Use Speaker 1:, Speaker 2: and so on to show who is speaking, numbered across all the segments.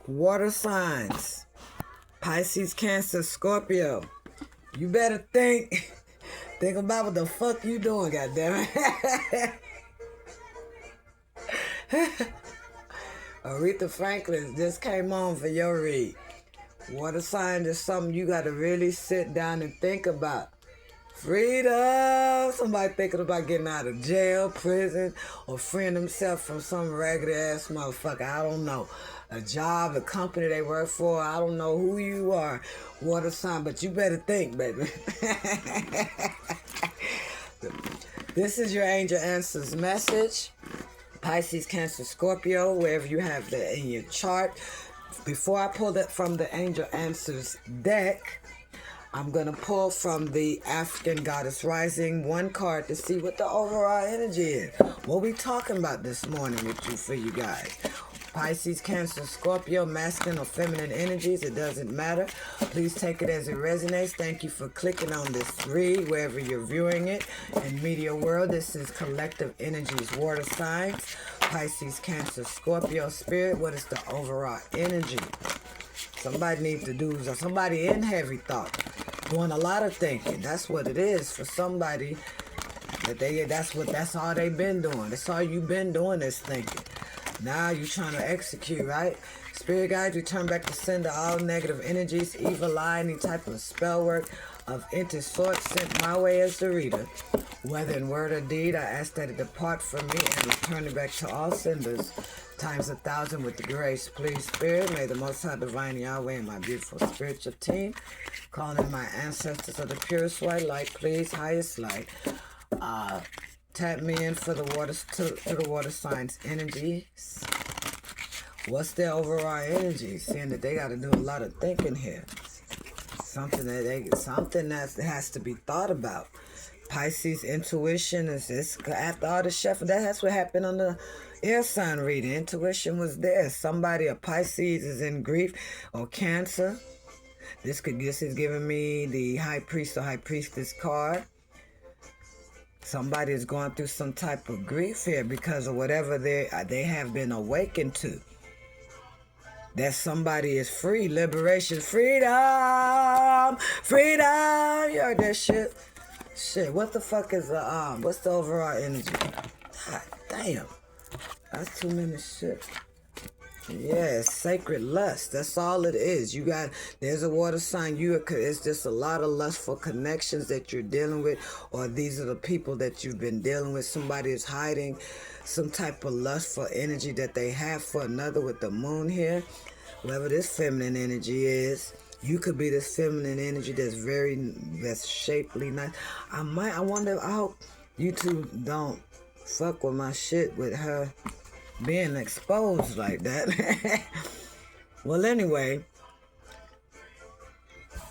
Speaker 1: Water signs, Pisces, Cancer, Scorpio. You better think about what the fuck you doing, goddammit. Aretha Franklin just came on for your read. Water sign is something you got to really sit down and think about. Freedom. Somebody thinking about getting out of jail, prison, or freeing themselves from some ragged ass motherfucker. I don't know. A job, a company they work for. I don't know who you are. Water sign, but you better think, baby. This is your angel answers message. Pisces, Cancer, Scorpio, wherever you have that in your chart. Before I pull that from the angel answers deck, I'm going to pull from the African Goddess Rising one card to see what the overall energy is. What we talking about this morning with you for you guys. Pisces, Cancer, Scorpio, masculine or feminine energies, it doesn't matter. Please take it as it resonates. Thank you for clicking on this read wherever you're viewing it. In Media World, this is Collective Energies, Water Signs. Pisces, Cancer, Scorpio, Spirit, what is the overall energy? Somebody needs to do, somebody in heavy thought, doing a lot of thinking. That's what it is for somebody. That's all they've been doing. That's all you've been doing is thinking. Now you trying to execute, right? Spirit guides, return back to sender all negative energies, evil eye, any type of spell work of any sort sent my way as the reader. Whether in word or deed, I ask that it depart from me and return it back to all senders, times 1,000 with the grace. Please, Spirit, may the Most High Divine Yahweh and my beautiful spiritual team, calling in my ancestors of the purest white light, please, highest light, tap me in for the water to the water signs energies. What's their overall energy? Seeing that they got to do a lot of thinking here. Something that has to be thought about. Pisces intuition is after all the chef. That's what happened on the air sign reading. Intuition was there. Somebody, a Pisces, is in grief or Cancer. This is giving me the High Priest or High Priestess card. Somebody is going through some type of grief here because of whatever they have been awakened to. That somebody is free. Liberation. Freedom. Freedom. You heard that shit? Shit, what the fuck is the, what's the overall energy? God damn. That's too many shit. Yeah, it's sacred lust. That's all it is. There's a water sign. It's just a lot of lustful connections that you're dealing with, or these are the people that you've been dealing with. Somebody is hiding some type of lustful energy that they have for another with the moon here. Whoever this feminine energy is, you could be this feminine energy that's shapely nice. I hope you two don't fuck with my shit with her being exposed like that. Well, anyway,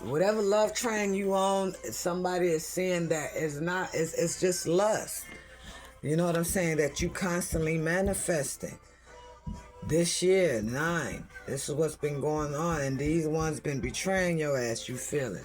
Speaker 1: whatever love train you on, somebody is seeing that it's just lust. You know what I'm saying? That you constantly manifesting. This year, 9. This is what's been going on, and these ones been betraying your ass. You feel it.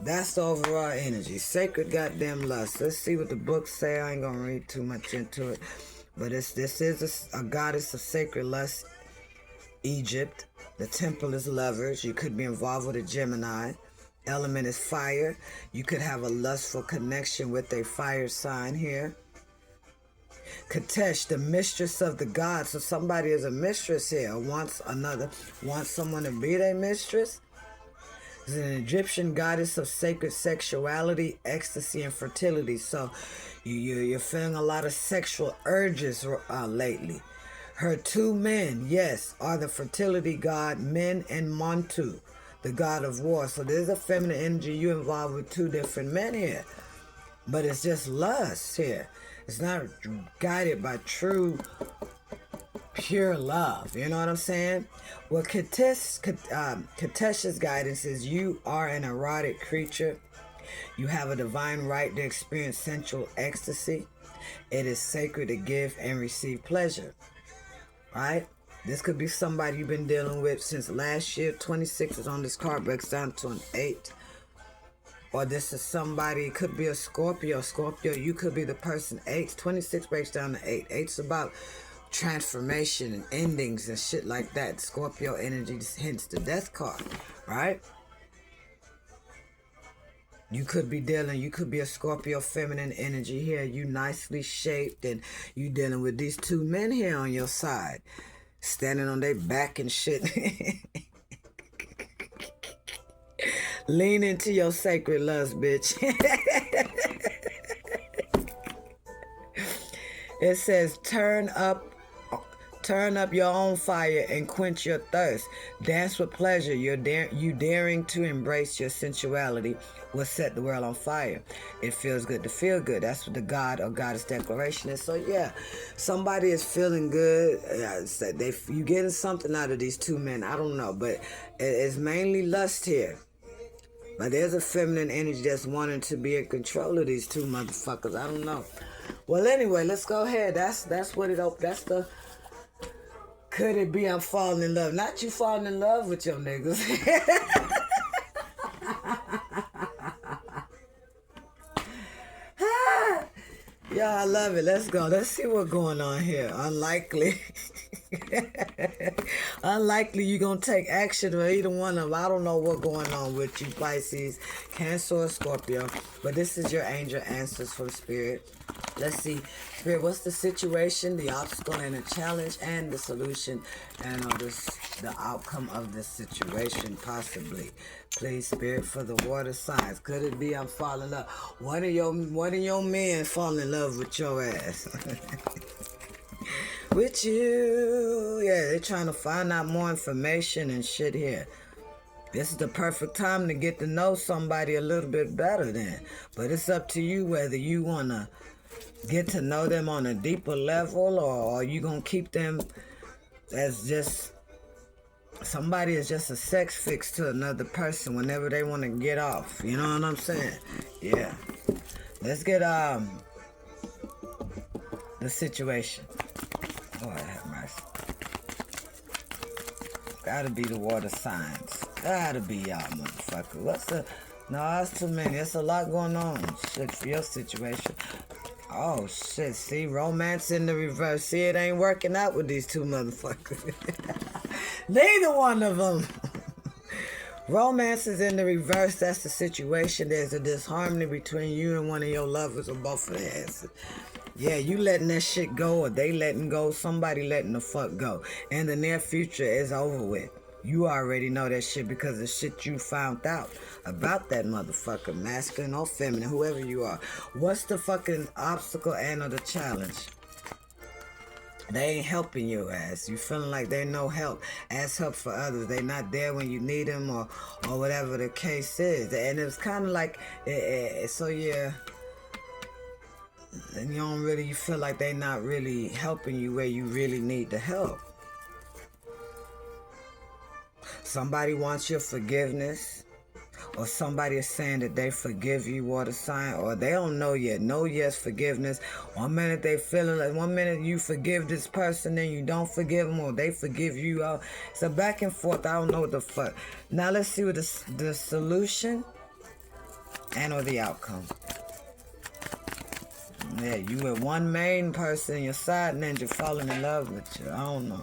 Speaker 1: That's the overall energy. Sacred goddamn lust. Let's see what the books say. I ain't gonna read too much into it. But this is a goddess of sacred lust, Egypt. The temple is lovers. You could be involved with a Gemini. Element is fire. You could have a lustful connection with a fire sign here. Katesh, the mistress of the gods. So somebody is a mistress here. Wants someone to be their mistress. Is an Egyptian goddess of sacred sexuality, ecstasy, and fertility. So you're feeling a lot of sexual urges lately. Her 2 men, yes, are the fertility god Men and Montu, the god of war. So there's a feminine energy. You involved with 2 different men here. But it's just lust here. It's not guided by true, pure love. You know what I'm saying? Well, Katesh's guidance is you are an erotic creature. You have a divine right to experience sensual ecstasy. It is sacred to give and receive pleasure. Right? This could be somebody you've been dealing with since last year. 26 is on this card, breaks down to an 8. Or this is somebody, it could be a Scorpio. Scorpio, you could be the person. 26 breaks down to 8. 8's about transformation and endings and shit like that. Scorpio energy, hence the death card, right? You could be a Scorpio feminine energy here. You nicely shaped, and you dealing with these two men here on your side, standing on their back and shit. Lean into your sacred lust, bitch. It says, turn up your own fire and quench your thirst. Dance with pleasure. You daring to embrace your sensuality will set the world on fire. It feels good to feel good. That's what the God or Goddess declaration is. So yeah, somebody is feeling good. You getting something out of these two men. I don't know, but it's mainly lust here. But there's a feminine energy that's wanting to be in control of these two motherfuckers. I don't know. Well, anyway, let's go ahead. That's what it. That's the. Could it be I'm falling in love? Not you falling in love with your niggas. Yeah, I love it. Let's go. Let's see what's going on here. Unlikely. Unlikely you're going to take action or either one of them. I don't know what's going on with you, Pisces, Cancer, or Scorpio. But this is your angel answers from Spirit. Let's see. Spirit, what's the situation, the obstacle, and the challenge, and the solution, and the outcome of this situation, possibly. Please, Spirit, for the water signs. Could it be I'm falling in love? One of your men fall in love with your ass. With you. Yeah, they're trying to find out more information and shit here. This is the perfect time to get to know somebody a little bit better then. But it's up to you whether you want to get to know them on a deeper level, or are you going to keep them as just somebody is just a sex fix to another person whenever they want to get off. You know what I'm saying? Yeah. Let's get the situation. Lord have mercy. Gotta be the water signs. Gotta be y'all motherfucker. No, that's too many. There's a lot going on. Shit for your situation. Oh shit, see, romance in the reverse. See, it ain't working out with these two motherfuckers. Neither one of them. Romance is in the reverse. That's the situation. There's a disharmony between you and one of your lovers or both of their asses. Yeah, you letting that shit go, or they letting go. Somebody letting the fuck go. And the near future is over with. You already know that shit because of shit you found out about that motherfucker, masculine or feminine, whoever you are. What's the fucking obstacle and or the challenge? They ain't helping your ass. You feeling like they no help. Ask help for others. They not there when you need them, or whatever the case is. And it's kind of like, so yeah. And you feel like they not really helping you where you really need the help. Somebody wants your forgiveness, or somebody is saying that they forgive you, water sign, or they don't know yet. No, yes, forgiveness. 1 minute they feeling like, 1 minute you forgive this person, then you don't forgive them, or they forgive you. It's a back and forth. I don't know what the fuck. Now let's see what the solution and or the outcome. Yeah, you with one main person, your side ninja falling in love with you. I don't know.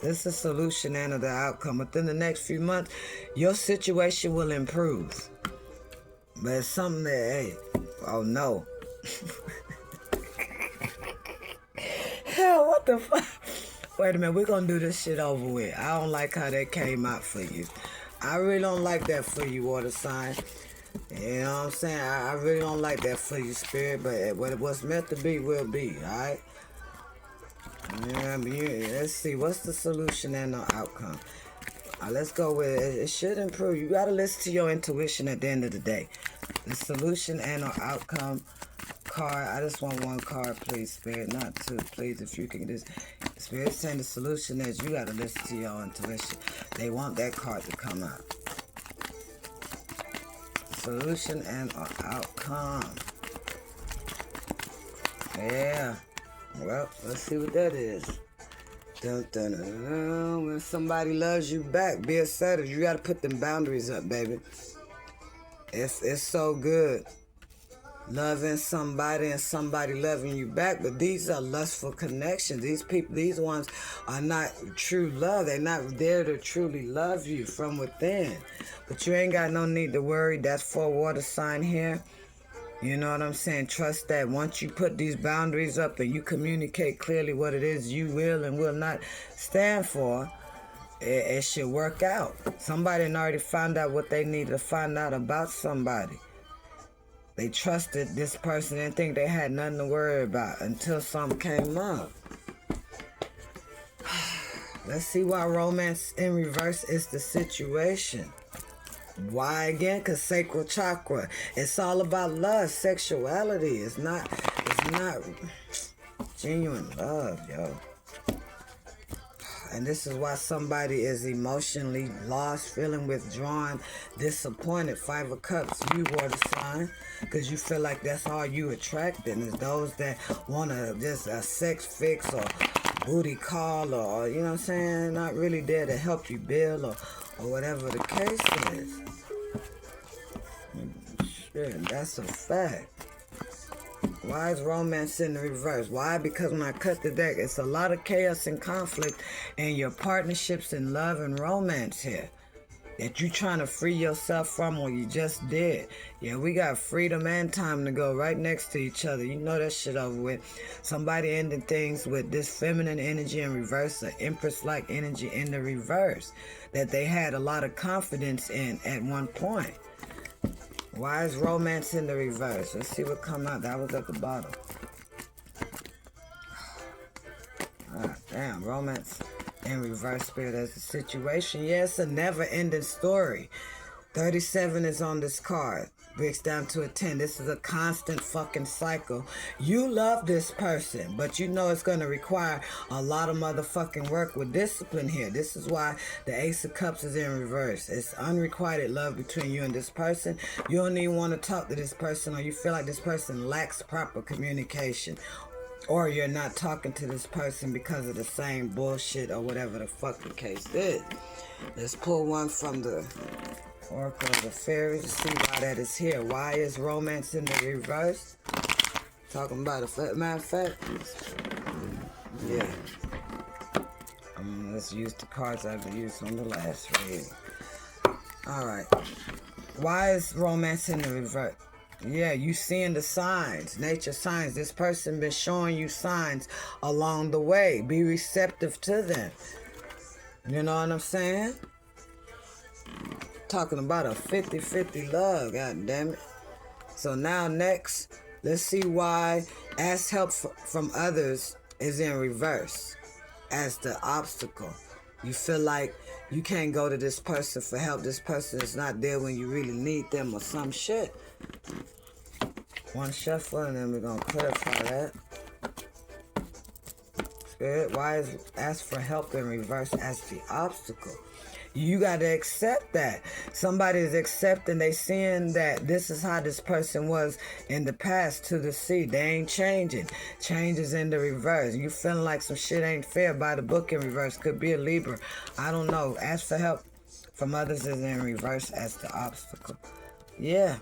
Speaker 1: This is a solution and the outcome. Within the next few months, your situation will improve. But it's something that, hey, oh no. Hell, what the fuck? Wait a minute, we're going to do this shit over with. I don't like how that came out for you. I really don't like that for you, water sign. You know what I'm saying? I really don't like that for you, Spirit. But what's meant to be will be, alright? Yeah, let's see. What's the solution and the outcome? Let's go with it. It should improve. You got to listen to your intuition at the end of the day. The solution and the outcome card. I just want one card, please, Spirit. Not two, please. If you can just... Spirit saying the solution is you got to listen to your intuition. They want that card to come out. Solution and outcome. Yeah. Well, let's see what that is. Dun, dun, dun, dun. When somebody loves you back, be assertive. You gotta put them boundaries up, baby. It's so good. loving somebody and somebody loving you back, but these are lustful connections. These people, these ones are not true love. They're not there to truly love you from within. But you ain't got no need to worry. That's for a water sign here. You know what I'm saying? Trust that once you put these boundaries up and you communicate clearly what it is you will and will not stand for, it should work out. Somebody already found out what they needed to find out about somebody. They trusted this person and think they had nothing to worry about until something came up. Let's see why romance in reverse is the situation. Why again? Because sacral chakra. It's all about love, sexuality. It's not genuine love, yo. And this is why somebody is emotionally lost, feeling withdrawn, disappointed. 5 of Cups, you water sign. Because you feel like that's all you attracting is those that want just a sex fix or booty call or, you know what I'm saying, not really there to help you build or whatever the case is. Shit, that's a fact. Why is romance in the reverse? Why? Because when I cut the deck, it's a lot of chaos and conflict in your partnerships in love and romance here. That you trying to free yourself from or you just did. Yeah, we got freedom and time to go right next to each other. You know that shit over with. Somebody ending things with this feminine energy in reverse, an empress-like energy in the reverse. That they had a lot of confidence in at one point. Why is romance in the reverse? Let's see what come out. That was at the bottom. Ah, damn, romance in reverse, spirit as a situation. Yeah, it's a never-ending story. 37 is on this card. Breaks down to a 10. This is a constant fucking cycle. You love this person, but you know it's going to require a lot of motherfucking work with discipline here. This is why the Ace of Cups is in reverse. It's unrequited love between you and this person. You don't even want to talk to this person, or you feel like this person lacks proper communication. Or you're not talking to this person because of the same bullshit or whatever the fucking case is. Let's pull one from the Oracle of the Fairies to see why that is here. Why is romance in the reverse? Talking about a matter of fact. Yeah. Let's use the cards I've used on the last reading. Alright. Why is romance in the reverse? Yeah, you seeing the signs, nature signs. This person been showing you signs along the way. Be receptive to them. You know what I'm saying? Talking about a 50-50 love, god damn it. So now next, let's see why ask help from others is in reverse as the obstacle. You feel like you can't go to this person for help. This person is not there when you really need them or some shit. One shuffle and then we're going to clarify that. Spirit, why is ask for help in reverse as the obstacle? You got to accept that. Somebody is accepting, they seeing that this is how this person was in the past to the sea. They ain't changing. Change is in the reverse. You feeling like some shit ain't fair by the book in reverse. Could be a Libra. I don't know. Ask for help from others is in reverse as the obstacle. Yeah.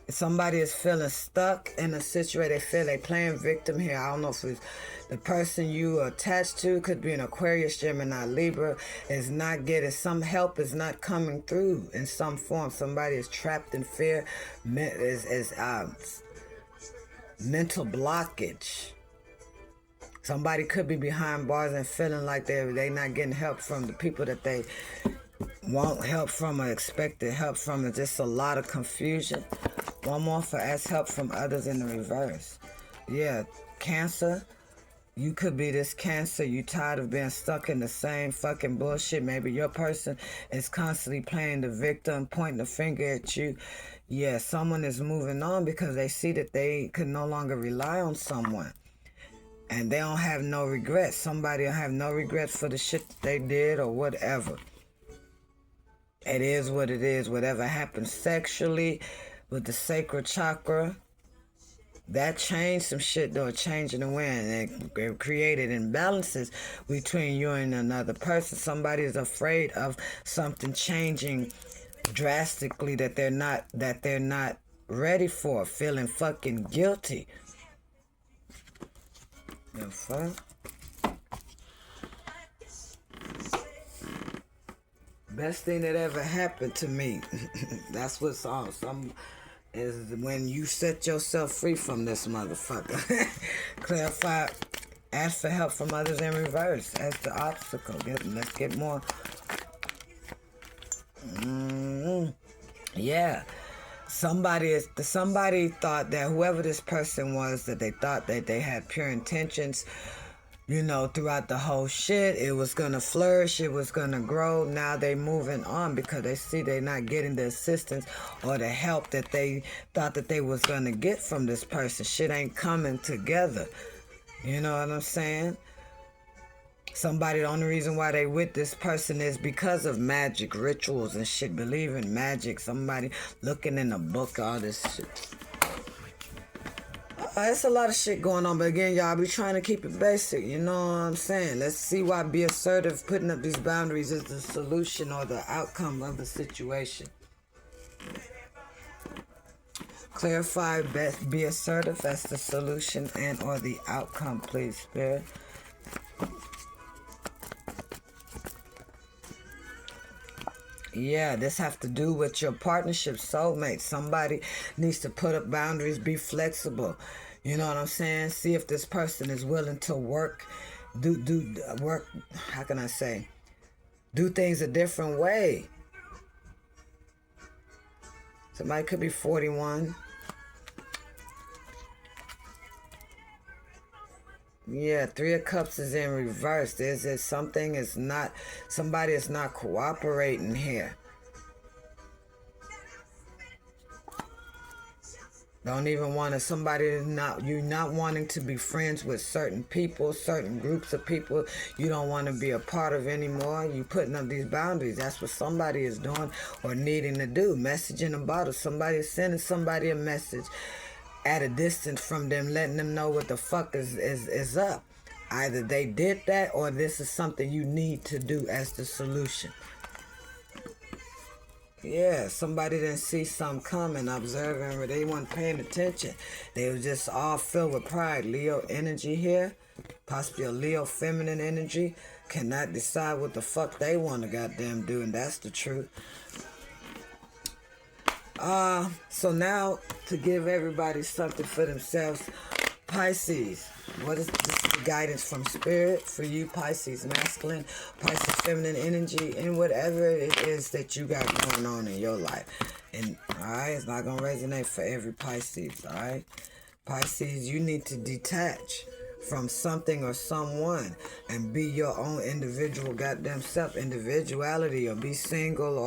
Speaker 1: Somebody is feeling stuck in a situation. They feel they playing victim here. I don't know if it's the person you are attached to, could be an Aquarius, Gemini, Libra, is not getting some help, is not coming through in some form. Somebody is trapped in fear, is mental blockage. Somebody could be behind bars and feeling like they not getting help from the people that they want help from or expected help from. It's just a lot of confusion. One more for ask help from others in the reverse. Yeah, Cancer. You could be this Cancer. You tired of being stuck in the same fucking bullshit. Maybe your person is constantly playing the victim, pointing the finger at you. Yeah, someone is moving on because they see that they can no longer rely on someone. And they don't have no regrets. Somebody will have no regrets for the shit that they did or whatever. It is what it is. Whatever happened sexually with the sacral chakra, that changed some shit though, changing the wind. It created imbalances between you and another person. Somebody is afraid of something changing drastically that they're not ready for, feeling fucking guilty. The fuck? Best thing that ever happened to me. That's what's awesome. Is when you set yourself free from this motherfucker. Clarify. Ask for help from others in reverse. As the obstacle. Let's get more. Yeah. Somebody thought that whoever this person was, that they thought that they had pure intentions, throughout the whole shit. It was going to flourish. It was going to grow. Now they moving on because they see they're not getting the assistance or the help that they thought that they was going to get from this person. Shit ain't coming together. You know what I'm saying? The only reason why they with this person is because of magic, rituals and shit. Believe in magic. Somebody looking in a book, all this shit. It's a lot of shit going on, but again, y'all be trying to keep it basic, you know what I'm saying? Let's see why be assertive, putting up these boundaries is the solution or the outcome of the situation. Clarify, be assertive as the solution and or the outcome, please, Spirit. Yeah, this have to do with your partnership, soulmate. Somebody needs to put up boundaries, be flexible. You know what I'm saying? See if this person is willing to work, work, how can I say? Do things a different way. Somebody could be 41. Yeah, 3 of Cups is in reverse. Somebody is not cooperating here. Don't even want to, you're not wanting to be friends with certain people, certain groups of people you don't want to be a part of anymore. You putting up these boundaries. That's what somebody is doing or needing to do. Message in a bottle. Somebody is sending somebody a message at a distance from them, letting them know what the fuck is up. Either they did that or this is something you need to do as the solution. Yeah, somebody didn't see something coming, observing, or they weren't paying attention. They were just all filled with pride. Leo energy here, possibly a Leo feminine energy, cannot decide what the fuck they want to goddamn do, and that's the truth. So now, to give everybody something for themselves, Pisces, what is this is the guidance from Spirit for you, Pisces masculine, Pisces feminine energy, and whatever it is that you got going on in your life. And, alright, it's not going to resonate for every Pisces, alright? Pisces, you need to detach from something or someone and be your own individual goddamn self, individuality, or be single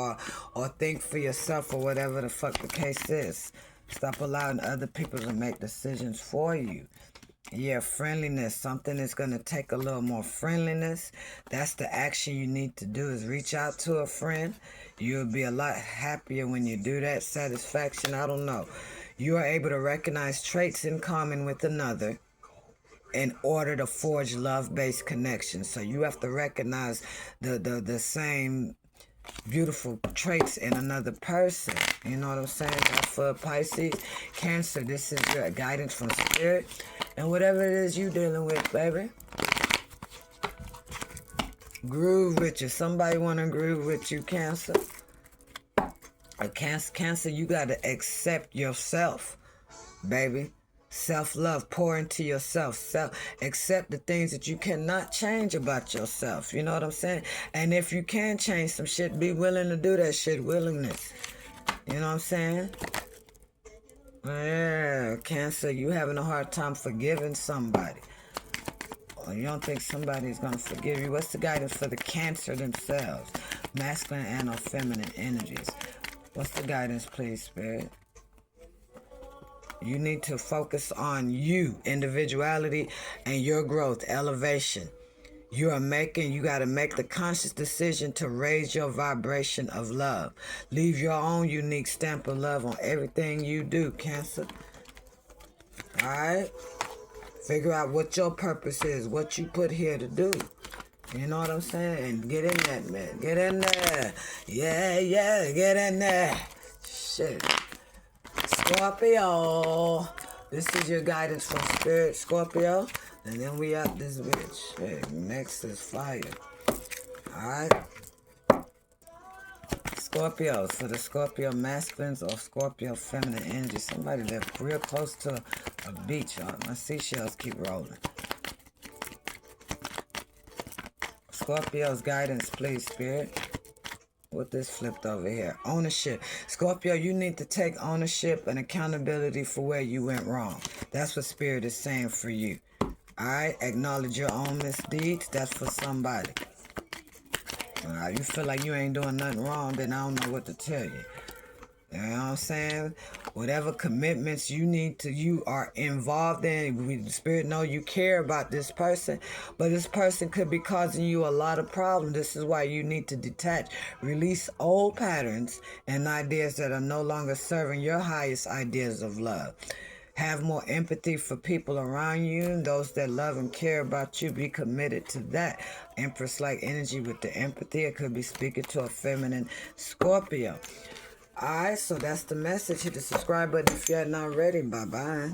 Speaker 1: or think for yourself or whatever the fuck the case is. Stop allowing other people to make decisions for you. Yeah, friendliness. Something is going to take a little more friendliness. That's the action you need to do, is reach out to a friend. You'll be a lot happier when you do that. Satisfaction, I don't know. You are able to recognize traits in common with another in order to forge love-based connections. So you have to recognize the same beautiful traits in another person. You know what I'm saying? That's for Pisces. Cancer, this is your guidance from Spirit. And whatever it is you dealing with, baby. Groove with you. Somebody want to groove with you, Cancer. Cancer, you got to accept yourself, baby. Self-love, pour into yourself. Accept the things that you cannot change about yourself. You know what I'm saying? And if you can change some shit, be willing to do that shit. Willingness. You know what I'm saying? Yeah, Cancer, you having a hard time forgiving somebody. Or you don't think somebody's going to forgive you. What's the guidance for the Cancer themselves? Masculine and or feminine energies. What's the guidance, please, Spirit? You need to focus on you, individuality, and your growth, elevation. You got to make the conscious decision to raise your vibration of love. Leave your own unique stamp of love on everything you do, Cancer. All right? Figure out what your purpose is, what you put here to do. You know what I'm saying? And get in that, man. Get in there. Yeah, yeah, get in there. Shit. Scorpio. This is your guidance from Spirit, Scorpio. And then we up this bitch. Hey, next is fire. Alright? Scorpios. For the Scorpio masculines or Scorpio feminine energy. Somebody live real close to a beach. My seashells keep rolling. Scorpio's guidance, please, Spirit. With this flipped over here. Ownership. Scorpio, you need to take ownership and accountability for where you went wrong. That's what Spirit is saying for you. Alright? Acknowledge your own misdeeds. That's for somebody. You feel like you ain't doing nothing wrong, then I don't know what to tell you. You know what I'm saying? Whatever commitments you are involved in, the Spirit know you care about this person, but this person could be causing you a lot of problems. This is why you need to detach, release old patterns and ideas that are no longer serving your highest ideas of love. Have more empathy for people around you and those that love and care about you. Be committed to that. Empress-like energy with the empathy. It could be speaking to a feminine Scorpio. Alright, so that's the message. Hit the subscribe button if you're not ready. Bye-bye.